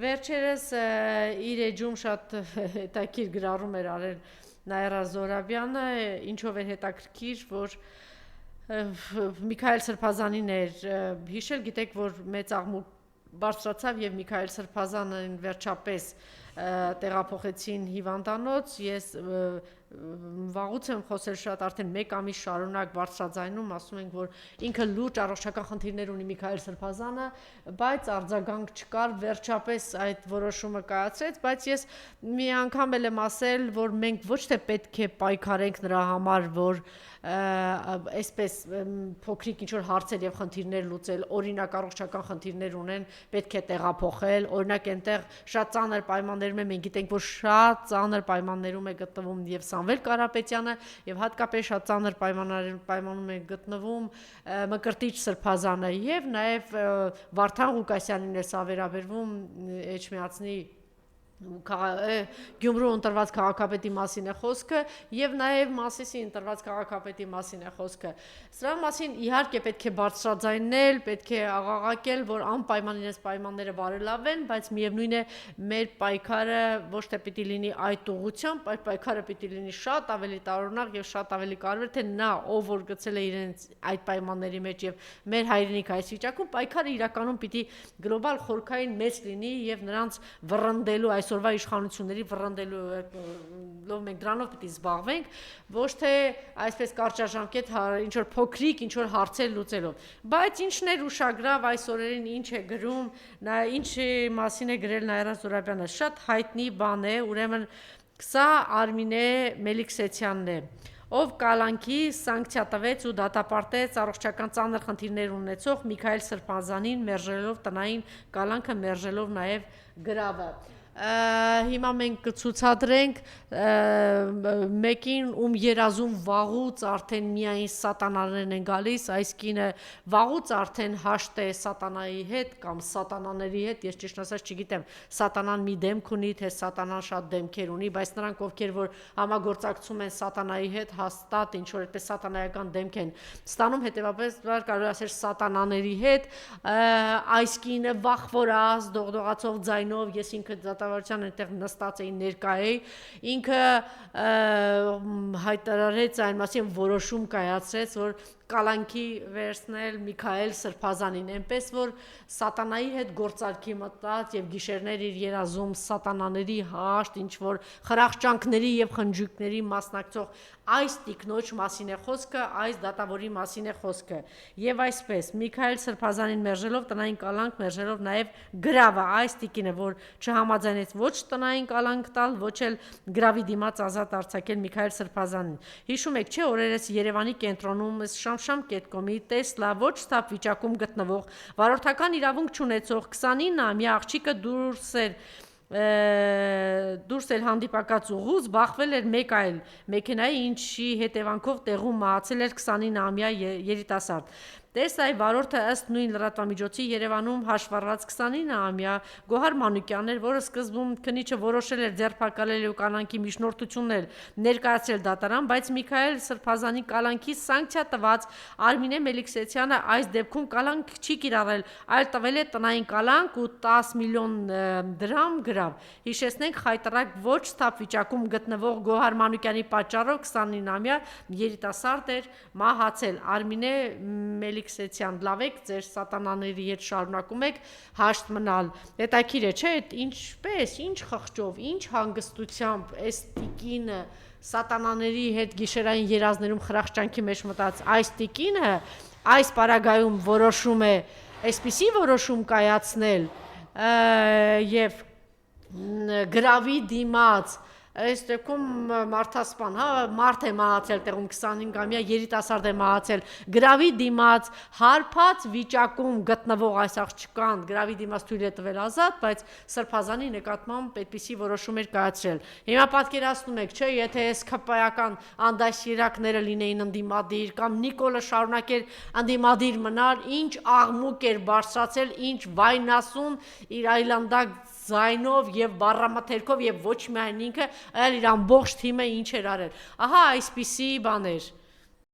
Վերջերս իր էջում շատ հետաքրքիր գրառում էր արել Նաիրա Զոհրաբյանը, ինչով էր հետաքրքիր, որ Միքայել Սրբազանին էր հիշել, գիտեք, որ մեծ աղմուկ բարձրացավ եւ Միքայել Սրբազանին վերջապես տեղափոխեցին հիվանդանոց, ես վաղուց եմ խոսել շատ արդեն 1 ամիս շարունակ բարձրաձայնում, ասում ենք, որ ինքը լուրջ առողջական խնդիրներ ունի Միքայել Սրբազանը, բայց արձագանք չկար, վերջապես այդ որոշումը կայացրեց, բայց ես մի անգամ էլ եմ ասել, որ մենք ոչ թե պետք է պայքարենք նրա համար, որ այսպես փոքրիկ ինչ որ հարցեր եւ խնդիրներ լուծել, օրինակ առողջական խնդիրներ ունեն, պետք է տեղափոխել, օրինակ այնտեղ շատ ծանր պայմաններում է, մենք գիտենք, որ շատ ծանր պայմաններում է գտնվում եւ Սամվել Կարապետյանը եւ հատկապես շատ ծանր պայմանում է գտնվում Մկրտիչ Սրբազանը եւ նաեւ Վարդան Ղուկասյանին է սա վերաբերվում Էջմիածնի Գյումրու ընտրված քաղաքապետի մասին է խոսքը եւ նաեւ Մասիսի ընտրված քաղաքապետի մասին է խոսքը։ Սրա մասին իհարկե պետք է բարձրաձայնել, պետք է աղաղակել, որ անպայման իրենց պայմանները բարելավեն, բայց միևնույն է մեր պայքարը ոչ թե պիտի լինի այդ ուղղությամբ, այլ պայքարը պիտի լինի շատ ավելի տարօրինակ եւ շատ ավելի կարևոր, թե նա ով որ գցել է իրենց այդ պայմանների մեջ եւ մեր հայրենիքը այս վիճակում պայքարը իրականում պիտի գլոբալ խորքային մեծ լինի եւ նրանց վռնդելու այսօրվա իշխանությունների վռնդելու մենք դրանով պիտի զբաղվենք, ոչ թե այսպես կարճաժամկետ ինչ որ փոքրիկ ինչ որ հարցեր լուծելով։ Բայց ինչն էր ուշագրավ այս օրերին ինչ է գրում, ինչի մասին է գրել Նաիրա Զոհրաբյանը, շատ հայտնի բան է, ուրեմն սա Արմինե Մելիքսեթյանն է, ով կալանքի սանկցիա տվեց ու դատապարտեց առողջական ծանր խնդիրներ ունեցող Միքայել Սրբազանին, մերժելով տնային կալանքը, մերժելով նաև գրավը։ Հիմա մենք կցուցադրենք մեկին ում երազում վաղուց արդեն միայն սատանաներն են գալիս, այս կինը վաղուց արդեն հաշտ է սատանայի հետ կամ սատանաների հետ, ես ճիշտ ասած չգիտեմ սատանան մի դեմք ունի, թե սատանան շատ դեմքեր ունի, բայց նրանք ովքեր որ համագործակցում են սատանայի հետ հաստատ ինչ որ այդպես սատանայական դեմք են ստանում, հետևաբար կարող ասել սատանաների հետ, այս կինը վախվորած դողդողացող ձայնով, ես ինքը դատավարության այնտեղ նստած էի ներկա էի, ինքը հայտարարեց այն մասին որոշում կայացրեց, որ կալանքի վերցնել Միքայել Սրբազանին, այնպես որ սատանայի հետ գործարքի մտած եւ գիշերներ իր երազում սատանաների հաշտ, ինչ որ խրախճանքների եւ խնջույքների մասնակցող այս տիկնոջ մասին է խոսքը, այս դատավորի մասին է խոսքը։ Եվ այսպես Միքայել Սրբազանին մերժելով տնային կալանք, մերժելով նաեւ գրավը, այս տիկինը, որ չհամաձայնեց ոչ տնային կալանք տալ, ոչ էլ գրավի դիմաց ազատ արձակել Միքայել Սրբազանին։ Հիշում եք, չէ, օրերս Երևանի կենտրոնում Շամշամ Կետկոմի Տեսլա ոչ ստապ վիճակում գտնվող վարորդական իրավունք չունեցող 29-ամյա աղջիկը դուրս էր հանդիպակաց ուղուց, բախվել էր մեկ այլ մեքենայի, ինչի հետևանքով տեղում մահացել էր 29-ամյա երիտասարդ։ Տեսլայի վարորդը ըստ նույն լրատվամիջոցի Երևանում հաշվառված 29-ամյա Գոհար Մանուկյանն էր, որը սկզբում քննիչը որոշել էր ձերբակալել ու կալանքի միջնորդություններ ներկայացրել դատարան, բայց Միքայել Սրբազանի կալանքի սանկցիա տված Արմինե Մելիքսեթյանը այս դեպքում կալանք չի կիրառել, այլ տվել է տնային կալանք ու 10 միլիոն դրամ գրավ։ Հիշեցնենք, խայտառակ ոչ ստապ վիճակում գտնվող Գոհար Մանուկյանի պատճառով 29-ամյա երիտասարդ էր մահացել։ Արմինե Մելիքսեթյան, լավ եք, ձեր սատանաների հետ շարունակում եք հաշտ մնալ։ Հետաքրքիր է, չէ՞, ինչպես, ինչ խղճով, ինչ հանգստությամբ այս տիկինը սատանաների հետ գիշերային երազներում խրախճանքի մեջ մտած այս տիկինը այս պարագայում որոշում է այսպիսի որոշում կայացնել եւ գրավի դիմաց այս դեպքում մարդասպան, մարդ է մահացել տեղում 25-ամյա երիտասարդ է մահացել, գրավի դիմաց հարբած վիճակում գտնվող այս աղջկան գրավի դիմաց թույլ է տվել ազատ, բայց Սրբազանի նկատմամբ այդպիսի որոշում էր կայացրել։ Հիմա պատկերացնում եք, չէ, եթե այս ԿՊԱ-ական անդասիրակները լինեին ընդդիմադիր կամ Նիկոլը շարունակեր ընդդիմադիր մնար, ինչ աղմուկ էր բարձրացել, ինչ վայնասուն իր այլանդակ ձայնով եւ բառամթերքով եւ ոչ միայն ինքը, այլ իր ամբողջ թիմը ինչ էր արել։ Ահա այսպիսի բաներ։